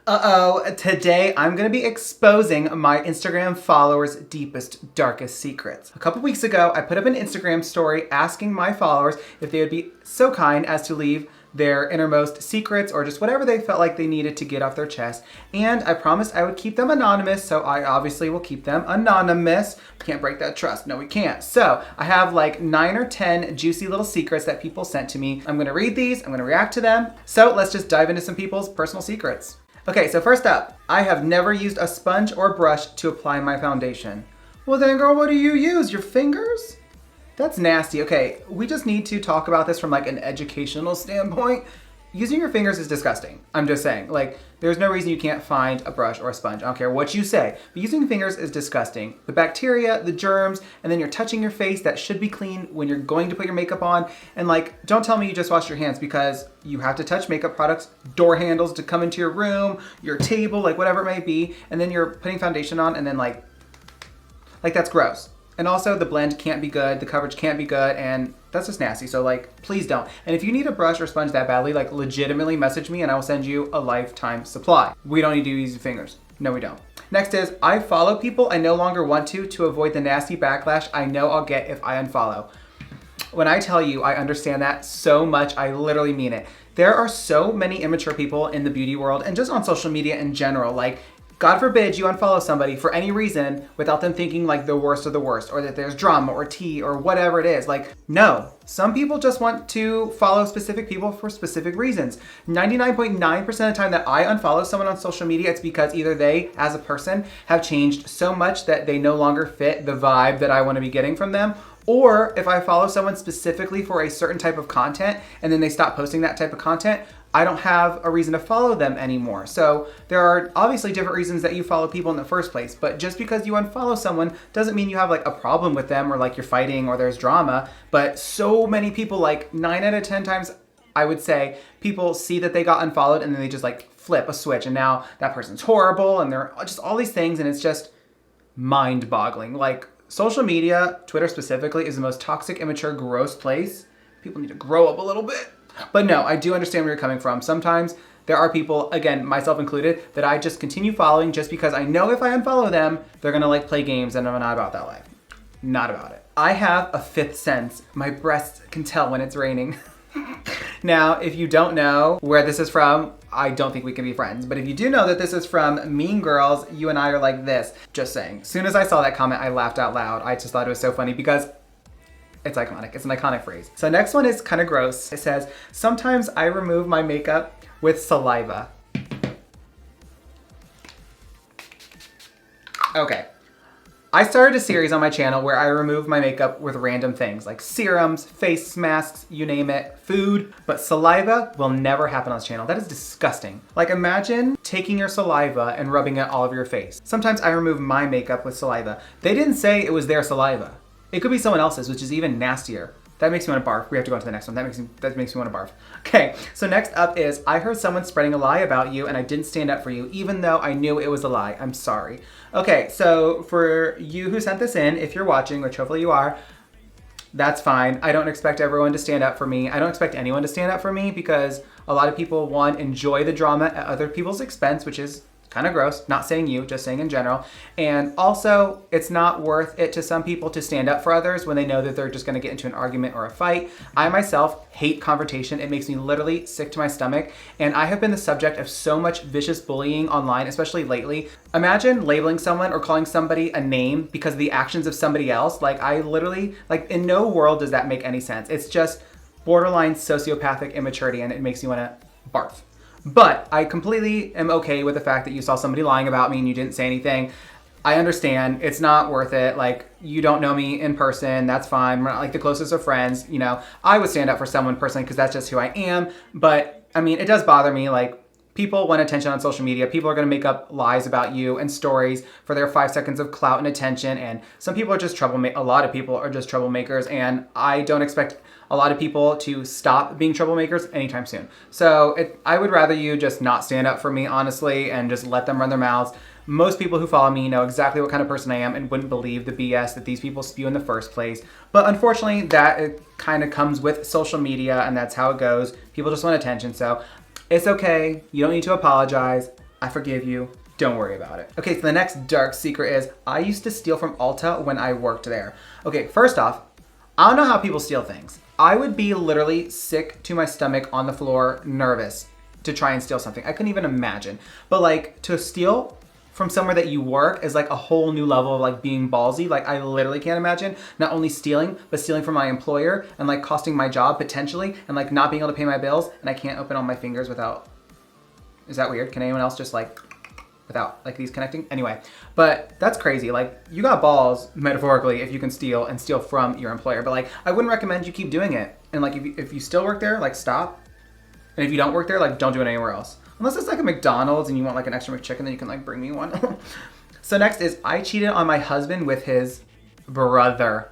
Uh-oh, today I'm gonna be exposing my Instagram followers' deepest, darkest secrets. A couple weeks ago, I put up an Instagram story asking my followers if they would be so kind as to leave their innermost secrets or just whatever they felt like they needed to get off their chest. And I promised I would keep them anonymous, so I obviously will keep them anonymous. Can't break that trust. No, we can't. So I have like 9 or 10 juicy little secrets that people sent to me. I'm gonna read these, I'm gonna react to them. So let's just dive into some people's personal secrets. Okay, so first up, I have never used a sponge or brush to apply my foundation. Well then girl, what do you use? Your fingers? That's nasty. Okay, we just need to talk about this from like an educational standpoint. Using your fingers is disgusting. I'm just saying, like, there's no reason you can't find a brush or a sponge. I don't care what you say, but using fingers is disgusting. The bacteria, the germs, and then you're touching your face that should be clean when you're going to put your makeup on. And like, don't tell me you just wash your hands because you have to touch makeup products, door handles to come into your room, your table, like whatever it may be. And then you're putting foundation on and then like that's gross. And also the blend can't be good, the coverage can't be good, and that's just nasty. So like, please don't. And if you need a brush or sponge that badly, like legitimately message me and I will send you a lifetime supply. We don't need to use your fingers. No, we don't. Next is, I follow people I no longer want to avoid the nasty backlash I know I'll get if I unfollow. When I tell you I understand that so much, I literally mean it. There are so many immature people in the beauty world and just on social media in general. Like, God forbid you unfollow somebody for any reason without them thinking like the worst of the worst or that there's drama or tea or whatever it is. Like, no, some people just want to follow specific people for specific reasons. 99.9% of the time that I unfollow someone on social media, it's because either they, as a person, have changed so much that they no longer fit the vibe that I want to be getting from them. Or if I follow someone specifically for a certain type of content and then they stop posting that type of content, I don't have a reason to follow them anymore. So there are obviously different reasons that you follow people in the first place, but just because you unfollow someone doesn't mean you have like a problem with them or like you're fighting or there's drama. But so many people, like 9 out of 10 times, I would say, people see that they got unfollowed and then they just like flip a switch and now that person's horrible and they're just all these things and it's just mind-boggling. Like, social media, Twitter specifically, is the most toxic, immature, gross place. People need to grow up a little bit. But no, I do understand where you're coming from. Sometimes there are people, again, myself included, that I just continue following just because I know if I unfollow them, they're gonna like play games and I'm not about that life. Not about it. I have a fifth sense. My breasts can tell when it's raining. Now, if you don't know where this is from, I don't think we can be friends. But if you do know that this is from Mean Girls, you and I are like this. Just saying. As soon as I saw that comment, I laughed out loud. I just thought it was so funny because it's iconic. It's an iconic phrase. So next one is kind of gross. It says, sometimes I remove my makeup with saliva. Okay. I started a series on my channel where I remove my makeup with random things like serums, face masks, you name it, food, but saliva will never happen on this channel. That is disgusting. Like, imagine taking your saliva and rubbing it all over your face. Sometimes I remove my makeup with saliva. They didn't say it was their saliva. It could be someone else's, which is even nastier. That makes me want to barf. We have to go on to the next one. That makes me want to barf. Okay, so next up is, I heard someone spreading a lie about you and I didn't stand up for you, even though I knew it was a lie. I'm sorry. Okay, so for you who sent this in, if you're watching, which hopefully you are, that's fine. I don't expect everyone to stand up for me. I don't expect anyone to stand up for me because a lot of people, one, enjoy the drama at other people's expense, which is kind of gross. Not saying you, just saying in general. And also, it's not worth it to some people to stand up for others when they know that they're just gonna get into an argument or a fight. I myself hate confrontation. It makes me literally sick to my stomach. And I have been the subject of so much vicious bullying online, especially lately. Imagine labeling someone or calling somebody a name because of the actions of somebody else. Like, I literally, like, in no world does that make any sense. It's just borderline sociopathic immaturity and it makes me wanna barf. But I completely am okay with the fact that you saw somebody lying about me and you didn't say anything. I understand. It's not worth it. Like, you don't know me in person. That's fine. We're not like the closest of friends. You know, I would stand up for someone personally because that's just who I am. But I mean, it does bother me. Like, people want attention on social media. People are going to make up lies about you and stories for their 5 seconds of clout and attention. And some people are just troublemakers. A lot of people are just troublemakers. And I don't expect a lot of people to stop being troublemakers anytime soon. So I would rather you just not stand up for me, honestly, and just let them run their mouths. Most people who follow me know exactly what kind of person I am and wouldn't believe the BS that these people spew in the first place. But unfortunately, that kind of comes with social media and that's how it goes. People just want attention. So it's okay. You don't need to apologize. I forgive you. Don't worry about it. Okay, so the next dark secret is I used to steal from Ulta when I worked there. Okay, first off, I don't know how people steal things. I would be literally sick to my stomach on the floor, nervous to try and steal something. I couldn't even imagine. But like to steal from somewhere that you work is like a whole new level of like being ballsy. Like I literally can't imagine not only stealing, but stealing from my employer and like costing my job potentially and like not being able to pay my bills and I can't open all my fingers without, is that weird? Can anyone else just like, without like these connecting? Anyway, but that's crazy. Like you got balls metaphorically if you can steal and steal from your employer, but like I wouldn't recommend you keep doing it. And like if you still work there, like stop. And if you don't work there, like don't do it anywhere else. Unless it's like a McDonald's and you want like an extra McChicken, then you can like bring me one. So next is I cheated on my husband with his brother.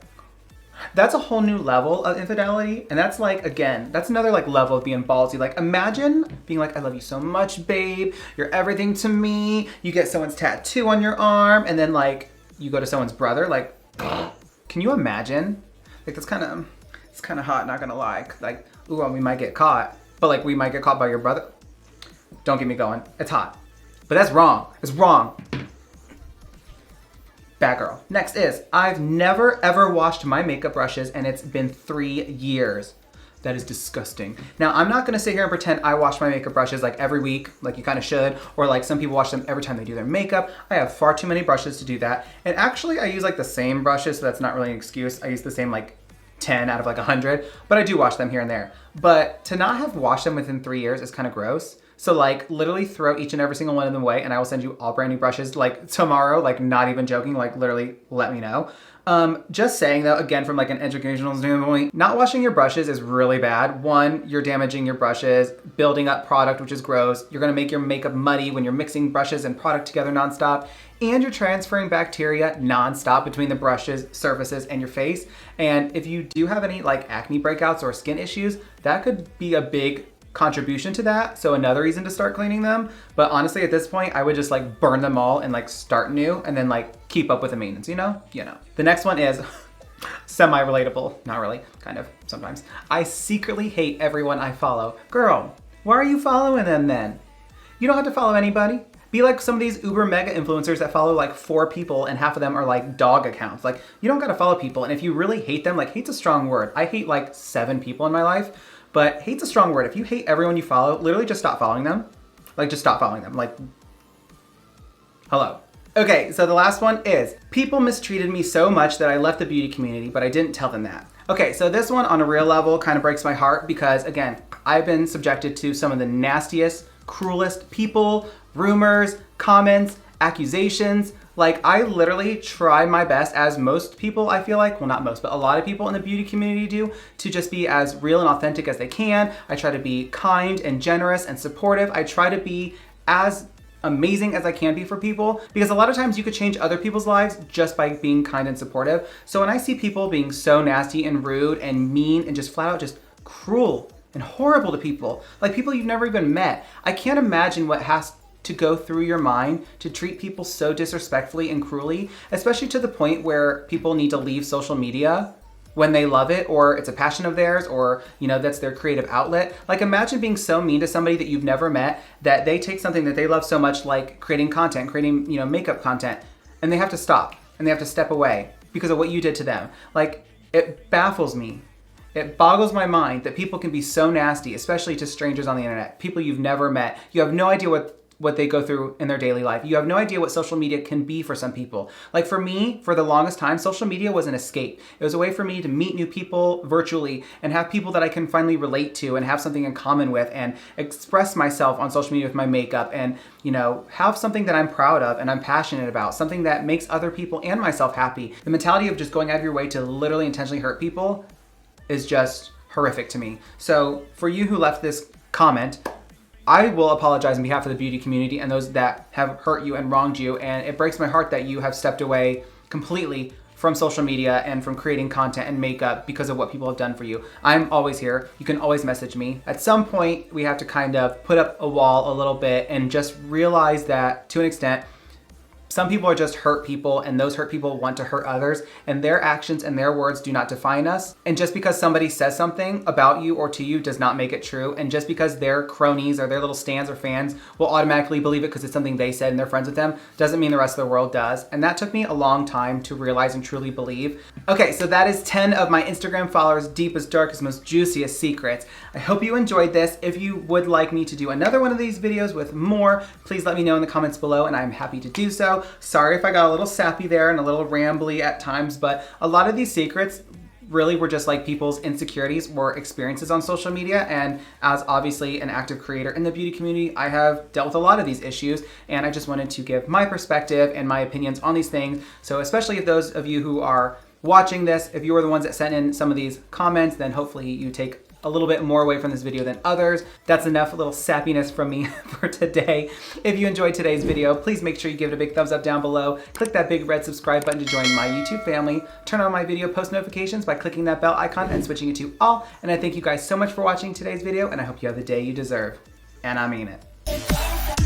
That's a whole new level of infidelity. And that's like, again, that's another like level of being ballsy. Like imagine being like, I love you so much, babe. You're everything to me. You get someone's tattoo on your arm and then like you go to someone's brother. Like, can you imagine? Like that's it's kind of hot, not gonna lie. Like, ooh, we might get caught. But like we might get caught by your brother. Don't get me going. It's hot. But that's wrong. It's wrong. Bad girl. Next is, I've never ever washed my makeup brushes and it's been 3 years. That is disgusting. Now, I'm not gonna sit here and pretend I wash my makeup brushes like every week, like you kind of should, or like some people wash them every time they do their makeup. I have far too many brushes to do that. And actually, I use like the same brushes, so that's not really an excuse. I use the same like 10 out of like 100, but I do wash them here and there. But to not have washed them within 3 years is kind of gross. So like literally throw each and every single one of them away and I will send you all brand new brushes like tomorrow, like not even joking, like literally let me know. Just saying though, again, from like an educational standpoint, not washing your brushes is really bad. One, you're damaging your brushes, building up product, which is gross. You're gonna make your makeup muddy when you're mixing brushes and product together nonstop. And you're transferring bacteria nonstop between the brushes, surfaces, and your face. And if you do have any like acne breakouts or skin issues, that could be a big contribution to that. So another reason to start cleaning them. But honestly, at this point, I would just like burn them all and like start new and then like keep up with the maintenance, you know? The next one is semi-relatable. Not really, kind of, sometimes. I secretly hate everyone I follow. Girl, why are you following them then? You don't have to follow anybody. Be like some of these uber mega influencers that follow like 4 people and half of them are like dog accounts. Like you don't gotta follow people. And if you really hate them, like hate's a strong word. I hate like 7 people in my life, but hate's a strong word. If you hate everyone you follow, literally just stop following them. Like just stop following them. Like, hello. Okay, so the last one is, people mistreated me so much that I left the beauty community, but I didn't tell them that. Okay, so this one on a real level kind of breaks my heart because again, I've been subjected to some of the nastiest, cruelest people, rumors, comments, accusations. Like I literally try my best, as most people I feel like, well not most, but a lot of people in the beauty community do, to just be as real and authentic as they can. I try to be kind and generous and supportive. I try to be as amazing as I can be for people, because a lot of times you could change other people's lives just by being kind and supportive. So when I see people being so nasty and rude and mean and just flat out just cruel and horrible to people, like people you've never even met, I can't imagine what has to go through your mind to treat people so disrespectfully and cruelly, especially to the point where people need to leave social media when they love it or it's a passion of theirs or, you know, that's their creative outlet. Like imagine being so mean to somebody that you've never met that they take something that they love so much, like creating content, creating, you know, makeup content, and they have to stop and they have to step away because of what you did to them. Like it baffles me. It boggles my mind that people can be so nasty, especially to strangers on the internet, people you've never met. You have no idea what they go through in their daily life. You have no idea what social media can be for some people. Like for me, for the longest time, social media was an escape. It was a way for me to meet new people virtually and have people that I can finally relate to and have something in common with and express myself on social media with my makeup and, you know, have something that I'm proud of and I'm passionate about, something that makes other people and myself happy. The mentality of just going out of your way to literally intentionally hurt people is just horrific to me. So for you who left this comment, I will apologize on behalf of the beauty community and those that have hurt you and wronged you. And it breaks my heart that you have stepped away completely from social media and from creating content and makeup because of what people have done for you. I'm always here. You can always message me. At some point, we have to kind of put up a wall a little bit and just realize that to an extent, Some people are just hurt people, and those hurt people want to hurt others, and their actions and their words do not define us. And just because somebody says something about you or to you does not make it true. And just because their cronies or their little stans or fans will automatically believe it because it's something they said and they're friends with them, doesn't mean the rest of the world does. And that took me a long time to realize and truly believe. Okay, so that is 10 of my Instagram followers' deepest, darkest, most juiciest secrets. I hope you enjoyed this. If you would like me to do another one of these videos with more, please let me know in the comments below, and I'm happy to do so. Sorry if I got a little sappy there and a little rambly at times, but a lot of these secrets really were just like people's insecurities or experiences on social media. And as obviously an active creator in the beauty community, I have dealt with a lot of these issues, and I just wanted to give my perspective and my opinions on these things. So especially if those of you who are watching this, if you were the ones that sent in some of these comments, then hopefully you take a little bit more away from this video than others. That's enough little sappiness from me for today. If you enjoyed today's video, please make sure you give it a big thumbs up down below. Click that big red subscribe button to join my YouTube family. Turn on my video post notifications by clicking that bell icon and switching it to all. And I thank you guys so much for watching today's video, and I hope you have the day you deserve. And I mean it.